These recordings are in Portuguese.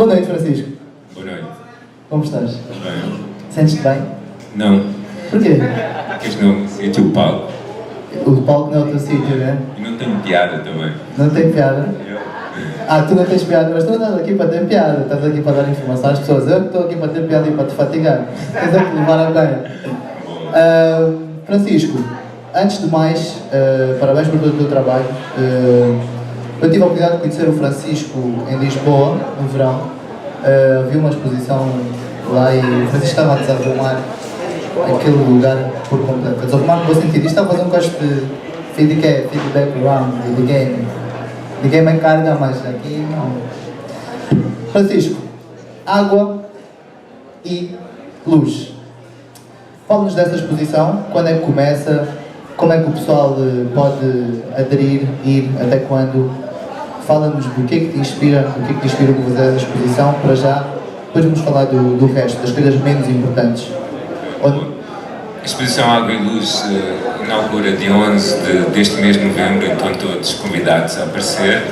Boa noite, Francisco. Boa noite. Como estás? Bem? Sentes-te bem? Não. Porquê? Porque este não sente o palco. O palco não é o teu sítio, né? E não tenho piada também. Não tem piada? Eu? Ah, tu não tens piada, mas tu não estás aqui para ter piada. Estás aqui para dar informação às pessoas. Eu estou aqui para ter piada e para te fatigar. Tens a que levar a bem. Francisco, antes de mais, parabéns por todo o teu trabalho. Eu tive a oportunidade de conhecer o Francisco em Lisboa, no verão. Vi uma exposição lá e o Francisco estava a desarrumar aquele lugar por completo. Desarrumar no bom sentido. Isto está a fazer um gosto de feedback de game. De game é carga, mas aqui não. Francisco, água e luz. Fala-nos dessa exposição, quando é que começa, como é que o pessoal pode aderir, ir, até quando? Fala-nos do que é que te inspira, o que é que te inspira para fazer essa exposição, para já, depois vamos falar do resto, das coisas menos importantes. A exposição Água e Luz inaugura dia 11 deste mês de novembro, então todos convidados a aparecer.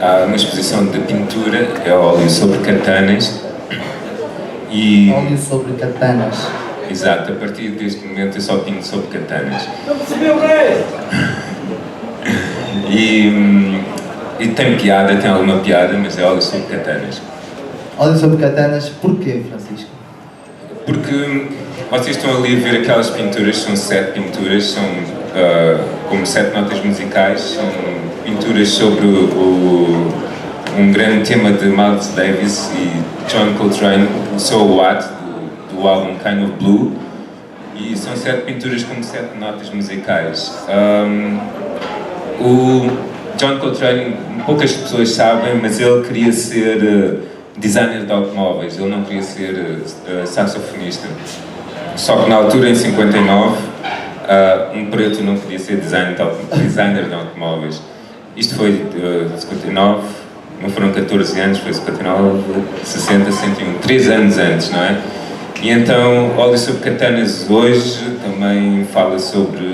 Há uma exposição de pintura, é óleo sobre katanas. Óleo sobre katanas. Exato, a partir deste momento eu só pinto sobre katanas. Não percebeu, Rei? E tem piada, tem alguma piada, mas é óleo sobre katanas. Óleo sobre katanas, porquê, Francisco? Porque vocês estão ali a ver aquelas pinturas, são 7 pinturas, são como 7 notas musicais, são pinturas sobre um grande tema de Miles Davis e John Coltrane, o So What, do álbum Kind of Blue, e são 7 pinturas como 7 notas musicais. O John Coltrane, poucas pessoas sabem, mas ele queria ser designer de automóveis, ele não queria ser saxofonista. Só que na altura, em 59, um preto não podia ser designer de automóveis. Isto foi 59, não foram 14 anos, foi 59, 60, 61, 3 anos antes, não é? E então, Óleo sobre Katanas hoje também fala sobre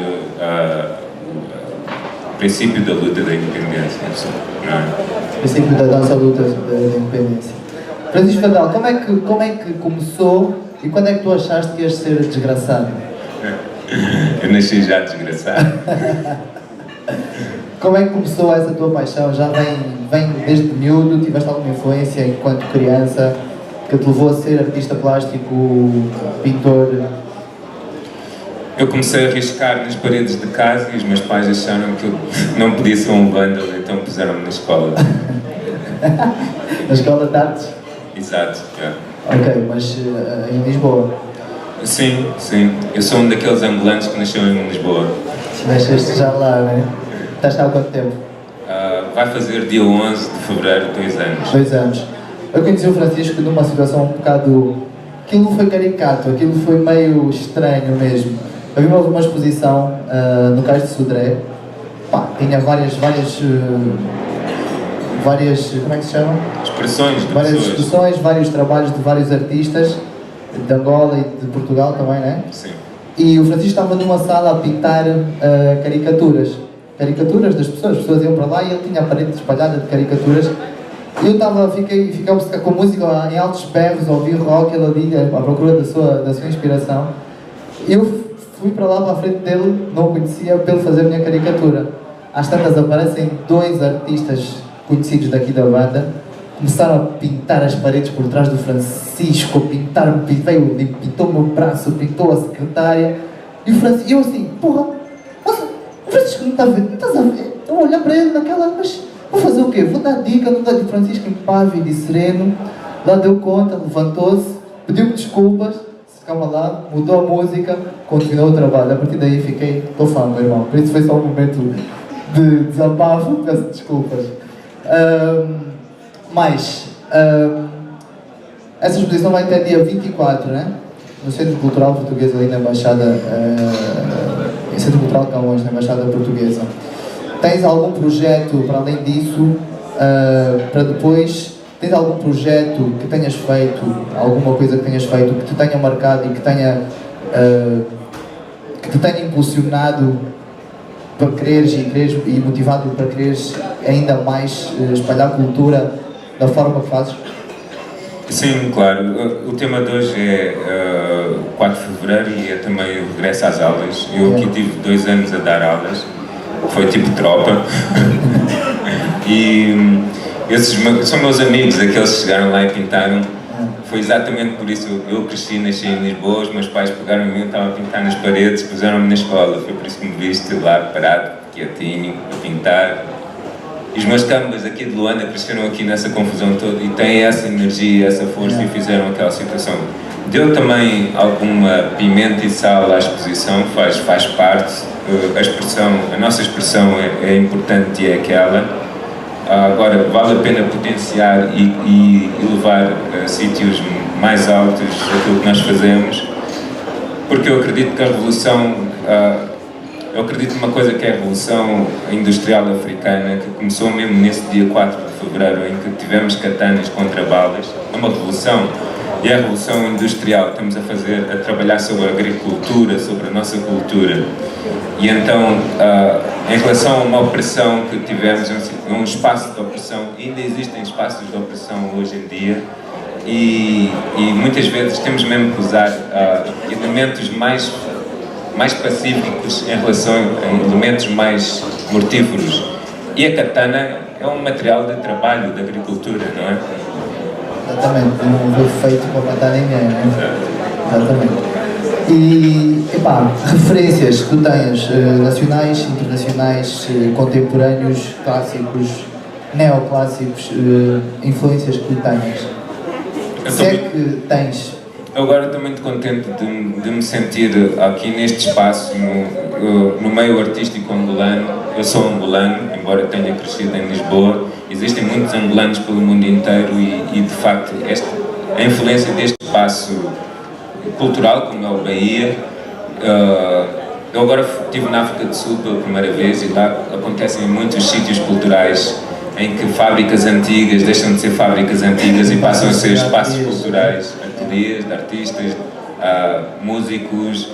o princípio da luta da independência, não é? O princípio da nossa luta da independência. Francisco Vandal, como é que começou e quando é que tu achaste que ias ser desgraçado? Eu nasci já desgraçado. Como é que começou essa tua paixão? Já vem desde miúdo? Tiveste alguma influência enquanto criança que te levou a ser artista plástico, pintor? Eu comecei a riscar nas paredes de casa e os meus pais acharam que eu não podia ser um vândalo, então puseram-me na escola. Na escola de artes? Exato, é. Ok, mas em Lisboa? Sim, sim. Eu sou um daqueles ambulantes que nasceu em Lisboa. Nasceste já lá, não é? Estás cá há quanto tempo? Vai fazer dia 11 de fevereiro, 2 anos. 2 anos. Eu conheci o Francisco numa situação um bocado... Aquilo foi caricato, aquilo foi meio estranho mesmo. Eu vi uma exposição no Cais de Sodré. Pá, tinha várias, como é que se chama? Expressões de Várias pessoas. expressões, vários trabalhos de vários artistas, de Angola e de Portugal também, não é? Sim. E o Francisco estava numa sala a pintar caricaturas das pessoas. As pessoas iam para lá e ele tinha a parede espalhada de caricaturas. E eu fiquei obcecado com música em altos berros, a ouvir rock, ele ali à procura da sua inspiração. Eu fui para lá, para a frente dele, não o conhecia, para ele fazer a minha caricatura. Às tantas aparecem 2 artistas conhecidos daqui da banda, começaram a pintar as paredes por trás do Francisco, pintou o meu braço, pintou a secretária, e o Francisco, eu assim, porra, nossa, o Francisco não está a ver, não estás a ver? Eu olhar para ele naquela, mas vou fazer o quê? Vou dar dica, não dá de Francisco impávido e sereno, lá deu conta, levantou-se, pediu-me desculpas, calma lá, mudou a música, continuou o trabalho, a partir daí estou fã, meu irmão, por isso foi só um momento de desabafo, peço desculpas. Essa exposição vai até dia 24, né? No Centro Cultural Português, ali na Embaixada, Centro Cultural Camões, na Embaixada Portuguesa. Tens algum projeto, para além disso, para depois? Tens algum projeto que tenhas feito, alguma coisa que tenhas feito, que te tenha marcado e que te tenha impulsionado para quereres e motivado para quereres ainda mais espalhar cultura da forma que fazes? Sim, claro. O tema de hoje é 4 de Fevereiro e é também o regresso às aulas. Eu aqui tive 2 anos a dar aulas, foi tipo tropa. E esses são meus amigos, aqueles que chegaram lá e pintaram. Foi exatamente por isso. Eu cresci, nasci em Lisboa, os meus pais pegaram em mim, estavam a pintar nas paredes, puseram-me na escola. Foi por isso que me viste lá parado, quietinho, a pintar. E os meus cambas aqui de Luanda cresceram aqui nessa confusão toda e têm essa energia, essa força e fizeram aquela situação. Deu também alguma pimenta e sal à exposição, faz parte. A nossa expressão é importante e é aquela. Agora, vale a pena potenciar e levar a sítios mais altos aquilo que nós fazemos, porque eu acredito que a revolução, eu acredito numa coisa que é a Revolução Industrial Africana, que começou mesmo nesse dia 4 de Fevereiro, em que tivemos katanas contra balas. É uma revolução, e a Revolução Industrial estamos a trabalhar sobre a agricultura, sobre a nossa cultura. E então, em relação a uma opressão que tivemos, um espaço de opressão, ainda existem espaços de opressão hoje em dia, e muitas vezes temos mesmo que usar elementos mais pacíficos em relação a elementos mais mortíferos. E a katana é um material de trabalho, de agricultura, não é? Exatamente, não foi feito para matar ninguém, não é? Exatamente. E, referências que tu tens, nacionais, internacionais, contemporâneos, clássicos, neoclássicos, influências que tu tens? Se é que tens? Eu agora estou muito contente de me sentir aqui neste espaço, no meio artístico angolano. Eu sou angolano, embora tenha crescido em Lisboa. Existem muitos angolanos pelo mundo inteiro e de facto, a influência deste espaço cultural, como é o Bahia. Eu agora estive na África do Sul pela primeira vez e lá acontecem muitos sítios culturais em que fábricas antigas deixam de ser fábricas antigas e passam a ser espaços culturais, ateliês de artistas, músicos,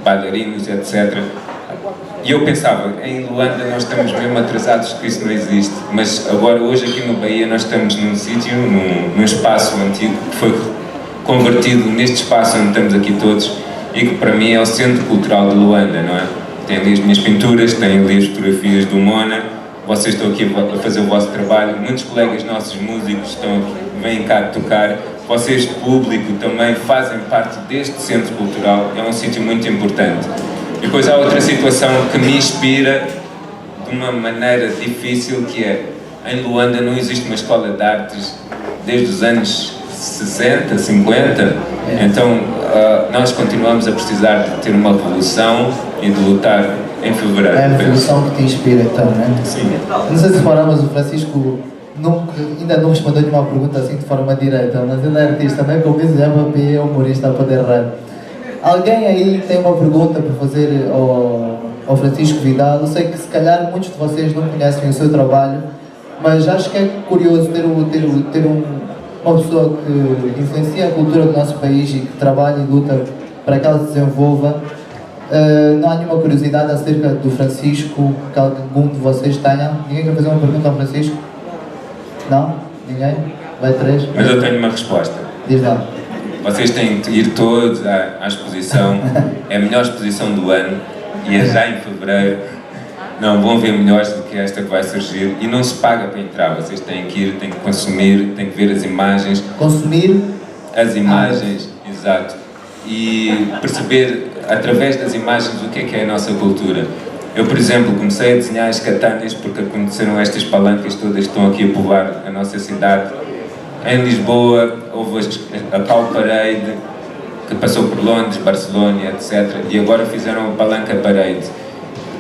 bailarinos, etc. E eu pensava, em Luanda nós estamos mesmo atrasados, que isso não existe, mas agora, hoje aqui no Bahia, nós estamos num sítio, num espaço antigo que foi convertido neste espaço onde estamos aqui todos e que para mim é o centro cultural de Luanda, não é? Tem ali as minhas pinturas, tem ali as fotografias do Mona, vocês estão aqui a fazer o vosso trabalho, muitos colegas nossos músicos estão aqui, vêm cá tocar, vocês, público, também fazem parte deste centro cultural, é um sítio muito importante. E depois há outra situação que me inspira de uma maneira difícil, que é, em Luanda não existe uma escola de artes desde os anos 60, 50, então nós continuamos a precisar de ter uma revolução e de lutar em fevereiro. É a revolução que te inspira então, não é? Sim. Não sei se reparar, mas o Francisco ainda não respondeu nenhuma pergunta assim de forma direta, mas ele é artista, não é? Como diz, é humorista para errar. Alguém aí tem uma pergunta para fazer ao Francisco Vidal? Eu sei que se calhar muitos de vocês não conhecem o seu trabalho, mas acho que é curioso ter uma pessoa que influencia a cultura do nosso país e que trabalha e luta para que ela se desenvolva. Não há nenhuma curiosidade acerca do Francisco que algum de vocês tenha? Ninguém quer fazer uma pergunta ao Francisco? Não? Ninguém? Vai 3? Mas eu tenho uma resposta. Diz lá. Vocês têm que ir todos à exposição, é a melhor exposição do ano e é já em fevereiro. Não, vão ver melhores do que esta que vai surgir e não se paga para entrar, vocês têm que ir, têm que consumir, têm que ver as imagens. Consumir? As imagens, exato. E perceber através das imagens o que é a nossa cultura. Eu, por exemplo, comecei a desenhar as katanas porque aconteceram estas palancas todas que estão aqui a povoar a nossa cidade. Em Lisboa houve a Pau Parade, que passou por Londres, Barcelona, etc. E agora fizeram a Palanca Parade.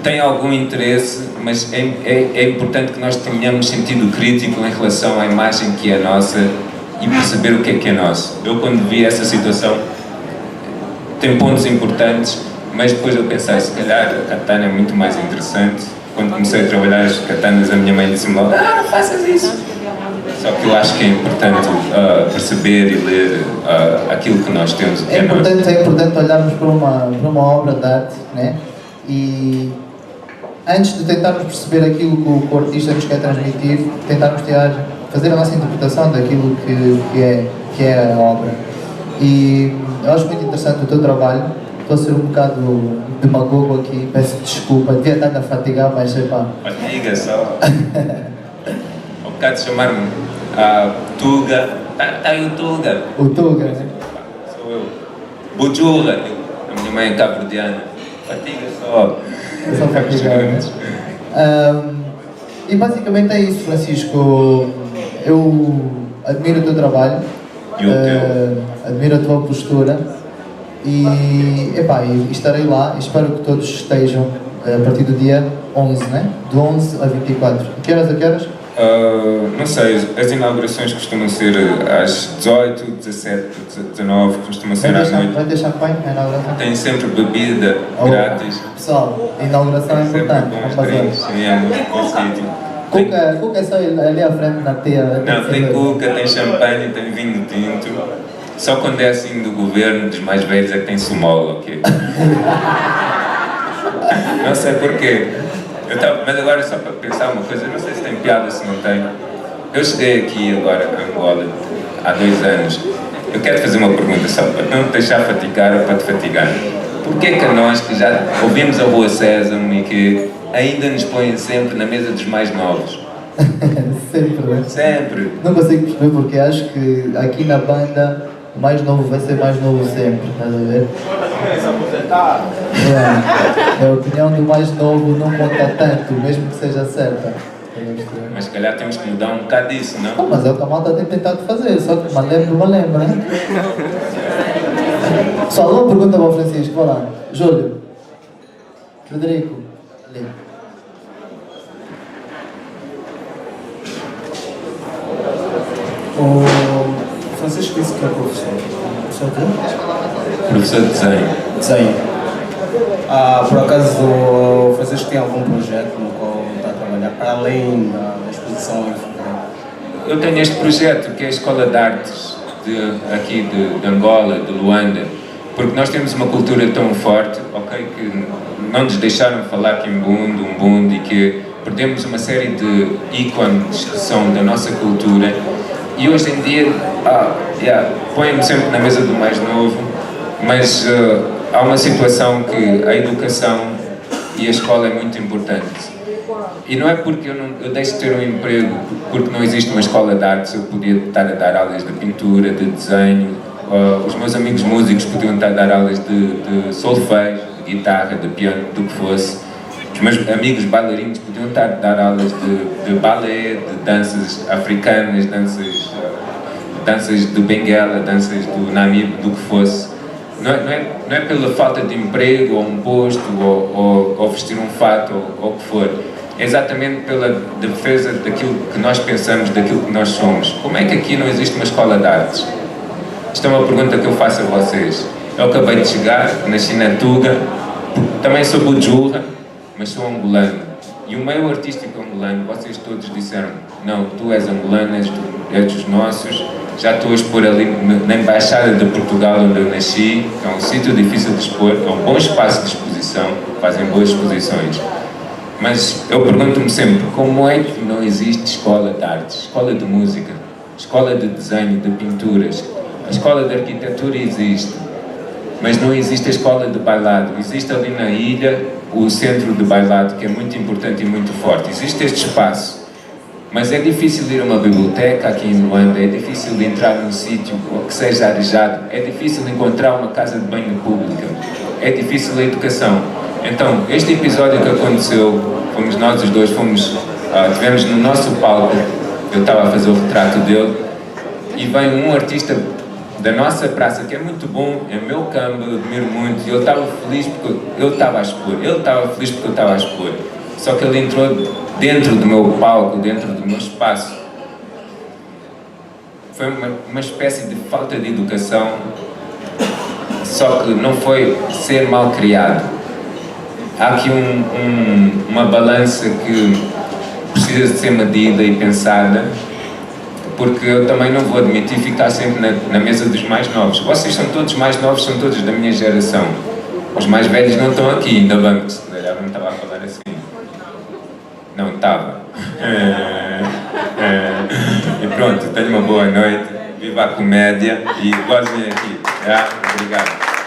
Tem algum interesse, mas é importante que nós tenhamos sentido crítico em relação à imagem que é nossa e perceber o que é nosso. Eu, quando vi essa situação, tem pontos importantes, mas depois eu pensei, se calhar a katana é muito mais interessante. Quando comecei a trabalhar as katanas, a minha mãe disse-me logo, não faças isso. Só que eu acho que é importante perceber e ler aquilo que nós temos. É importante olharmos para uma obra de arte, né? E antes de tentarmos perceber aquilo que o artista nos quer transmitir, tentarmos tirar fazer a nossa interpretação daquilo que é a obra. E eu acho muito interessante o teu trabalho. Estou a ser um bocado demagogo aqui, peço desculpa, devia estar a fatigar, mas sei pá. Fatiga só. Um bocado de chamar-me Tuga. Tá aí o Tuga. O Tuga, né? Sou eu. Bujula. A minha mãe é cabo-verdiana. Fatiga só. É só fatigar, né? E basicamente é isso, Francisco. Eu admiro o teu trabalho. E o teu? Admiro a tua postura. E estarei lá e espero que todos estejam a partir do dia 11, né? De 11 a 24. Que horas a que horas? Não sei, as inaugurações costumam ser às 18, 17, 19, costumam ser à noite. Vai ter champanhe na inauguração? Tem sempre bebida grátis. Pessoal, a inauguração é Sempre importante. bons drinks, sim, é um bom sítio. Cuca é só ali à frente na teia. Não, tem cuca, tem champanhe, tem vinho tinto. Só quando é assim do governo, dos mais velhos, é que tem sumola, ok? Não sei porquê. Mas agora só para pensar uma coisa, não sei se tem piada, se não tem. Eu cheguei aqui agora a Angola há 2 anos. Eu quero fazer uma pergunta só para não te deixar fatigar ou para te fatigar. Porquê que nós que já ouvimos a Rua Sésamo e que ainda nos põem sempre na mesa dos mais novos? Sempre, né? Sempre. Não consigo perceber porque acho que aqui na banda o mais novo vai ser mais novo sempre, estás a ver? A opinião do mais novo não conta tanto, mesmo que seja certa. Mas se calhar temos que mudar um bocado disso, não? Mas é o que a malta tem tentado fazer, só que uma lembra, né? Pessoal, uma pergunta para o Francisco, vai lá. Júlio. Frederico. Ali. O Francisco disse que é professor. Professor de? Professor de desenho. Desenho. Por acaso o Francisco tem algum projeto no qual está a trabalhar para além da exposição? Eu tenho este projeto que é a Escola de Artes aqui de Angola, de Luanda, porque nós temos uma cultura tão forte, ok, que não nos deixaram falar Kimbundo, Umbundo e que perdemos uma série de ícones que são da nossa cultura e hoje em dia põe-me sempre na mesa do mais novo, mas há uma situação que a educação e a escola é muito importante. E não é porque eu deixo de ter um emprego, porque não existe uma escola de artes, eu podia estar a dar aulas de pintura, de desenho, os meus amigos músicos podiam estar a dar aulas de solfejo, de guitarra, de piano, do que fosse. Os meus amigos bailarinos podiam estar a dar aulas de balé, de danças africanas, danças do Benguela, danças do Namib, do que fosse. Não é pela falta de emprego, ou um posto, ou vestir um fato, ou o que for. É exatamente pela defesa daquilo que nós pensamos, daquilo que nós somos. Como é que aqui não existe uma escola de artes? Isto é uma pergunta que eu faço a vocês. Eu acabei de chegar, nasci na Tuga, também sou bujulra, mas sou angolano. E o meio artístico angolano, vocês todos disseram, não, tu és angolano, és dos nossos. Já estou a expor ali na Embaixada de Portugal, onde eu nasci, que é um sítio difícil de expor, é um bom espaço de exposição, fazem boas exposições. Mas eu pergunto-me sempre, como é que não existe escola de artes, escola de música, escola de desenho, de pinturas? A escola de arquitetura existe, mas não existe a escola de bailado. Existe ali na ilha o centro de bailado, que é muito importante e muito forte. Existe este espaço, mas é difícil ir a uma biblioteca aqui em Luanda, é difícil entrar num sítio que seja arejado, é difícil encontrar uma casa de banho pública, é difícil a educação. Então, este episódio que aconteceu, fomos nós os dois, tivemos no nosso palco, eu estava a fazer o retrato dele, e vem um artista da nossa praça, que é muito bom, é meu campo, eu admiro muito, e ele estava feliz porque eu estava a expor, ele estava feliz porque eu estava a expor, só que ele entrou dentro do meu palco, dentro do meu espaço. Foi uma espécie de falta de educação, só que não foi ser mal criado. Há aqui uma balança que precisa de ser medida e pensada, porque eu também não vou admitir ficar sempre na mesa dos mais novos. Vocês são todos mais novos, são todos da minha geração. Os mais velhos não estão aqui, ainda bem, que se calhar não estava a falar assim. Não, estava. E pronto, tenha uma boa noite, viva a comédia e gozem aqui. Obrigado.